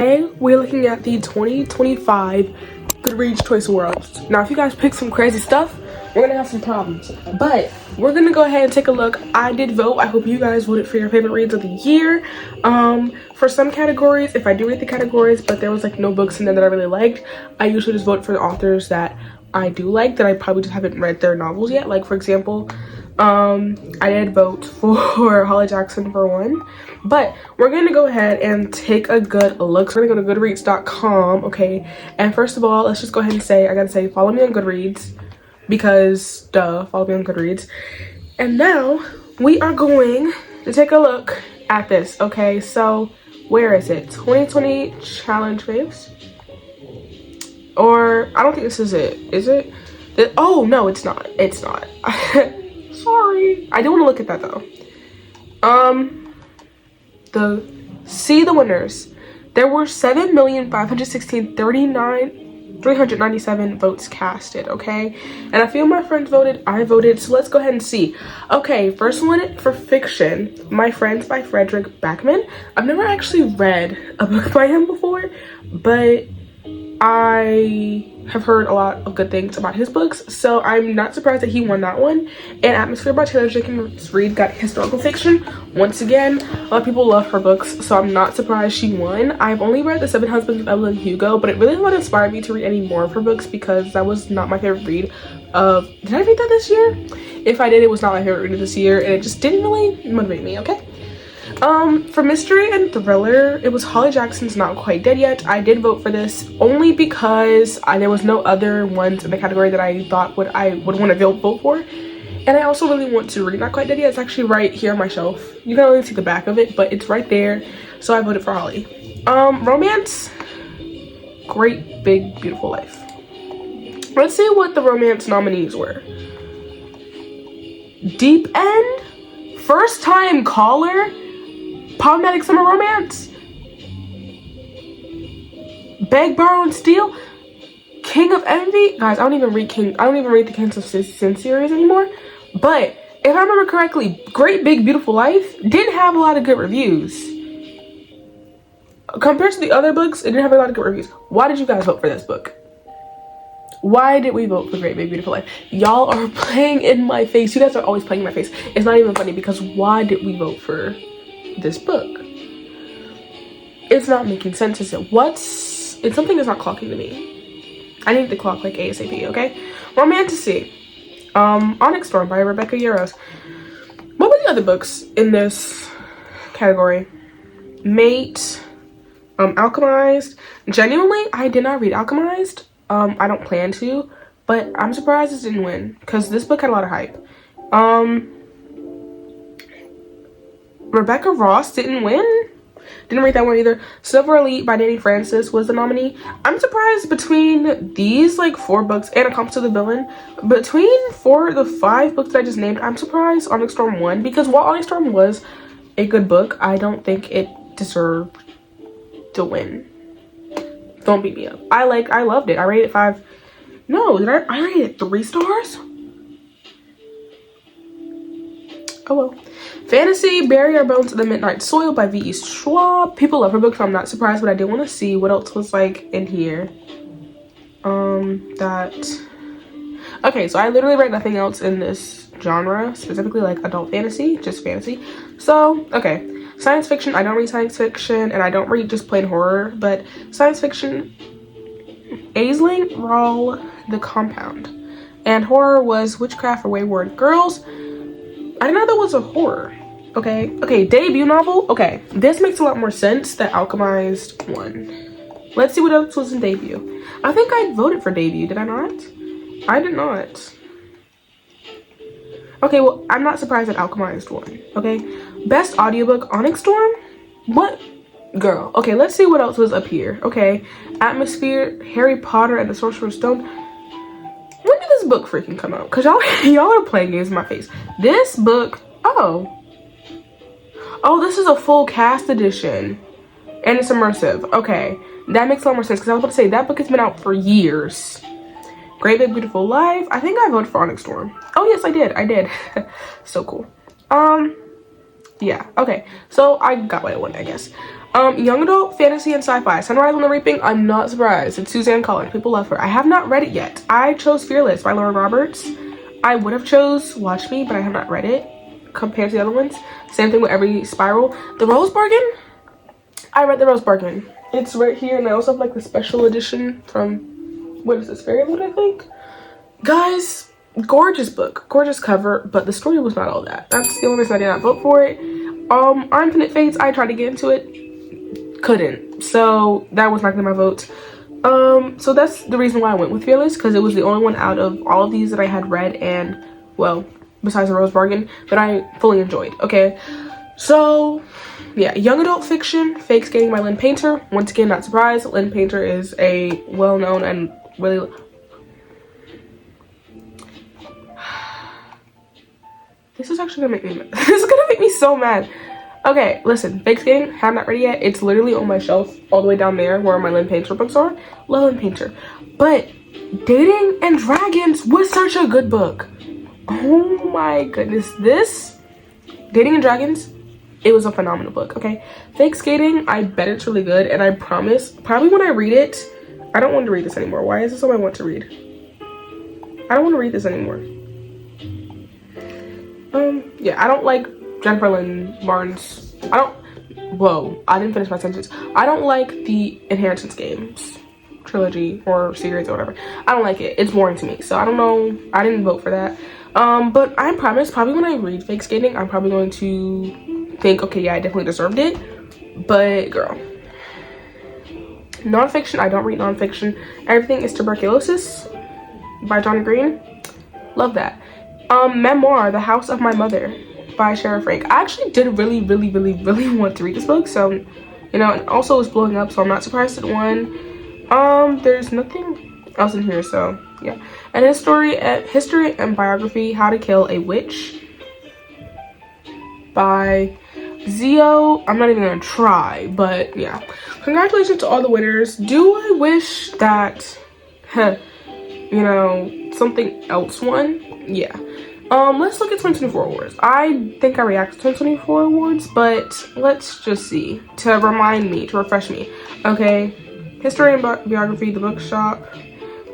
Today, we're looking at the 2025 Goodreads Choice Awards. Now, if you guys pick some crazy stuff, we're gonna have some problems. But we're gonna go ahead and take a look. I did vote. I hope you guys voted for your favorite reads of the year. For some categories, if I do read the categories, but there was like no books in there that I really liked, I usually just vote for the authors that I do like, that I probably just haven't read their novels yet. Like, for example, I did vote for Holly Jackson for one, but we're gonna go ahead and take a good look. So we're gonna go to goodreads.com, okay? And first of all, let's just go ahead and say, I gotta say, follow me on Goodreads, because duh, follow me on Goodreads. And now we are going to take a look at this, okay? So where is it? 2020 challenge faves? Or I don't think this is it. Is it? Oh no, it's not. It's not. Sorry. I do want to look at that though. See the winners. There were 7,516,397 votes casted, okay? And a few of my friends voted, I voted, so let's go ahead and see. Okay, first one for fiction, My Friends by Frederick Backman. I've never actually read a book by him before, but I have heard a lot of good things about his books, so I'm not surprised that he won that one. And Atmosphere by Taylor Jenkins Reid got historical fiction. Once again, a lot of people love her books, so I'm not surprised she won. I've only read The Seven Husbands of Evelyn Hugo, but it really did not inspire me to read any more of her books because that was not my favorite read of... Did I read that this year? If I did, it was not my favorite read of this year, and it just didn't really motivate me, okay? For mystery and thriller, it was Holly Jackson's Not Quite Dead Yet. I did vote for this only because there was no other ones in the category that I thought I would want to vote for. And I also really want to read Not Quite Dead Yet. It's actually right here on my shelf. You can only see the back of it, but it's right there. So I voted for Holly. Romance, Great Big Beautiful Life. Let's see what the romance nominees were. Deep End, First Time Caller, Problematic Summer Romance, Beg, Borrow, and Steal, King of Envy. Guys, I don't even read the Kings of Sin series anymore. But if I remember correctly, Great Big Beautiful Life didn't have a lot of good reviews. Compared to the other books, it didn't have a lot of good reviews. Why did you guys vote for this book? Why did we vote for Great Big Beautiful Life? Y'all are playing in my face. You guys are always playing in my face. It's not even funny because why did we vote for this book? It's not making sense, is it? It's something that's not clocking to me. I need to clock like ASAP, okay? Romantasy, Onyx Storm by Rebecca Yarros. What were the other books in this category? Mate, Alchemized. Genuinely, I did not read Alchemized. I don't plan to, but I'm surprised this didn't win because this book had a lot of hype. Rebecca Ross didn't win. Didn't read that one either. Silver Elite by Danny Francis was the nominee. I'm surprised between these like 4 books and A Compass to the Villain. Between the 5 books that I just named, I'm surprised Onyx Storm won because while Onyx Storm was a good book, I don't think it deserved to win. Don't beat me up. I loved it. I rated it 5. No, I rated it 3 stars? Oh well. Fantasy, Bury Our Bones in the Midnight Soil by V.E. Schwab. People love her book, so I'm not surprised, but I did want to see what else was like in here. Okay, so I literally read nothing else in this genre, specifically like adult fantasy, just fantasy. So, okay. Science fiction, I don't read science fiction, and I don't read just plain horror, but science fiction, Aisling Roll, The Compound. And horror was Witchcraft for Wayward Girls. I didn't know that was a horror. Okay, debut novel. Okay, this makes a lot more sense that Alchemized won. Let's see what else was in debut. I think I voted for debut, did I not? I did not. Okay, well, I'm not surprised that Alchemized won, okay? Best audiobook, Onyx Storm? What? Girl. Okay, let's see what else was up here. Okay, Atmosphere, Harry Potter and the Sorcerer's Stone. When did this book freaking come out? Because y'all are playing games in my face. This book, oh, this is a full cast edition. And it's immersive. Okay, that makes a lot more sense. Because I was about to say, that book has been out for years. Great Big Beautiful Life. I think I voted for Onyx Storm. Oh, yes, I did. So cool. Yeah, okay. So I got what I wanted, I guess. Young adult fantasy and sci-fi. Sunrise on the Reaping. I'm not surprised. It's Suzanne Collins. People love her. I have not read it yet. I chose Fearless by Lauren Roberts. I would have chose Watch Me, but I have not read it compared to the other ones. Same thing with Every Spiral. The Rose Bargain. I read The Rose Bargain. It's right here, and I also have like the special edition from, what is this, Fairyland, I think. Guys, gorgeous book, gorgeous cover, but the story was not all that. That's the only reason I did not vote for it. Our Infinite Fates, I tried to get into it, couldn't, so that was not gonna be my vote. So that's the reason why I went with Fearless, because it was the only one out of all of these that I had read, and well, besides The Rose Bargain, that I fully enjoyed. Okay, so yeah, young adult fiction, Fake Skating by Lynn Painter. Once again, not surprised. Lynn Painter is a well-known and really, this is actually gonna make me mad. This is gonna make me so mad. Okay, listen, Fake Skating, have not read it yet. It's literally on my shelf all the way down there where my Lynn Painter books are. Love Lynn Painter. But Dating and Dragons was such a good book. Oh my goodness. This, Dating and Dragons, it was a phenomenal book, okay? Fake Skating, I bet it's really good, and I promise, probably when I read it, I don't want to read this anymore. Why is this all I want to read? I don't want to read this anymore. Yeah, I don't like Jennifer Lynn Barnes. Whoa, I didn't finish my sentence. I don't like the Inheritance Games trilogy or series or whatever. I don't like it. It's boring to me, so I don't know. I didn't vote for that. But I promise, probably when I read Fake Skating, I'm probably going to think, okay, yeah, I definitely deserved it. But girl, nonfiction, I don't read nonfiction. Everything is Tuberculosis by Johnny Green. Love that. Memoir, The House of My Mother by Shara Frank. I actually did really want to read this book, so you know, and also it's blowing up, so I'm not surprised it won. There's nothing else in here, so yeah. And history and biography, How to Kill a Witch by Zio. I'm not even gonna try, but yeah, congratulations to all the winners. Do I wish that you know, something else won? Yeah. Let's look at 2024 awards. I think I reacted to 2024 awards, but let's just see to remind me, to refresh me. Okay, history and biography, The Bookshop,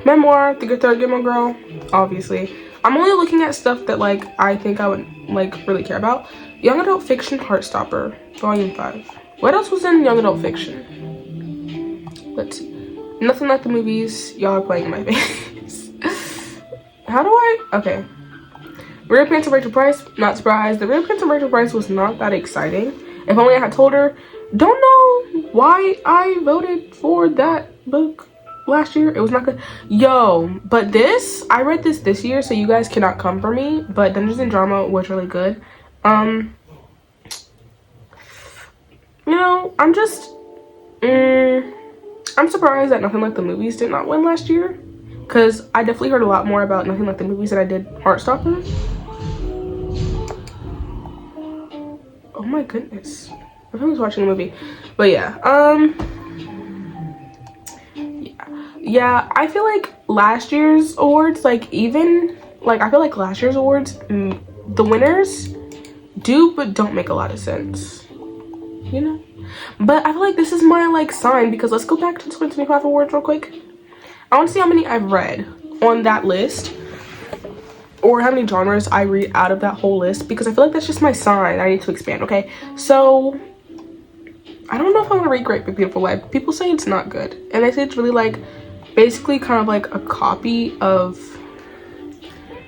memoir, The Good Third Gilmore Girl, obviously. I'm only looking at stuff that like I think I would like really care about. Young adult fiction, Heartstopper, Volume 5. What else was in young adult fiction? Let's see. Nothing Like the Movies. Y'all are playing in my face. How do I? Okay. Real Prince of Rachel Price, not surprised. The Real Prince of Rachel Price was not that exciting. If only I had told her. Don't know why I voted for that book last year. It was not good. Yo, but this, I read this year, so you guys cannot come for me. But Dungeons and Drama was really good. You know, I'm just, I'm surprised that Nothing Like the Movies did not win last year. Because I definitely heard a lot more about Nothing Like the Movies than I did Heartstopper. Oh my goodness. I was watching a movie. But yeah. Yeah, I feel like last year's awards, like even, like I feel like last year's awards, the winners do but don't make a lot of sense. You know? But I feel like this is my like sign, because let's go back to 2025 awards real quick. I want to see how many I've read on that list, or how many genres I read out of that whole list, because I feel like that's just my sign. I need to expand, okay? So, I don't know if I want to read Great Big Beautiful Life. People say it's not good, and they say it's really like, basically kind of like a copy of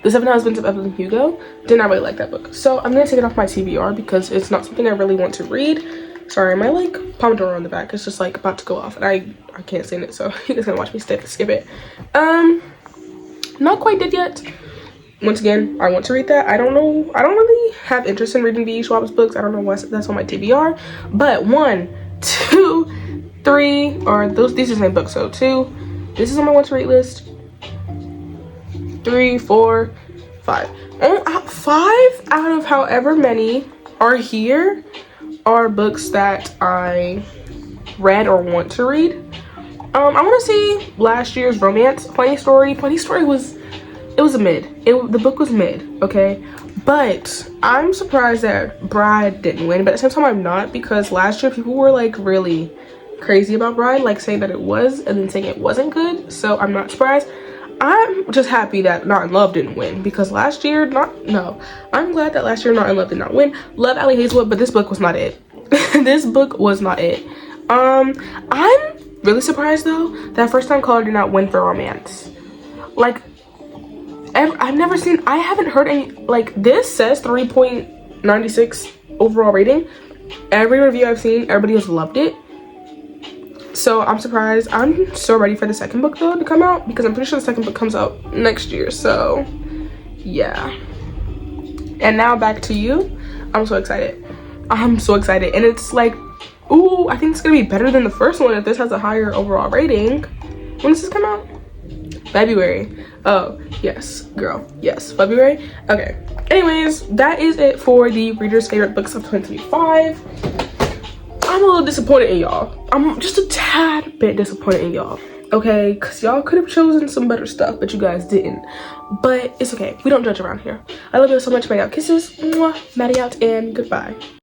The Seven Husbands of Evelyn Hugo. Did not really like that book. So, I'm going to take it off my TBR, because it's not something I really want to read. Sorry, my like Pomodoro on the back is just like about to go off, and I can't stand it, so you guys gonna watch me skip it. Not quite did yet. Once again, I want to read that. I don't know, I don't really have interest in reading V.E. Schwab's books. I don't know why that's on my TBR, but 1, 2, 3, or these are the same books, so 2, this is on my want to read list, 3, 4, 5. 5 out of however many are here are books that I read or want to read. I want to see last year's romance, Funny Story. Funny Story was, it was a mid. The book was mid, okay? But I'm surprised that Bride didn't win, but at the same time I'm not, because last year people were like really crazy about Bride, like saying that it was and then saying it wasn't good. So I'm not surprised. I'm just happy that Not in Love didn't win, because last year I'm glad that last year Not in Love did not win. Love Allie Hazelwood, but this book was not it. This book was not it. I'm really surprised though that First Time Caller did not win for romance. Like, I haven't heard any, like, this says 3.96 overall rating. Every review I've seen, everybody has loved it. So I'm surprised. I'm so ready for the second book though to come out, because I'm pretty sure the second book comes out next year. So yeah. And now back to you. I'm so excited. I'm so excited. And it's like, ooh, I think it's gonna be better than the first one if this has a higher overall rating. When does this come out? February. Oh yes, girl, yes, February. Okay, anyways, that is it for the readers' favorite books of 2025. I'm a little disappointed in y'all. I'm just a tad bit disappointed in y'all, okay, because y'all could have chosen some better stuff, but you guys didn't. But it's okay, we don't judge around here. I love you so much. Maddie out. Kisses. Mwah. Maddie out, and goodbye.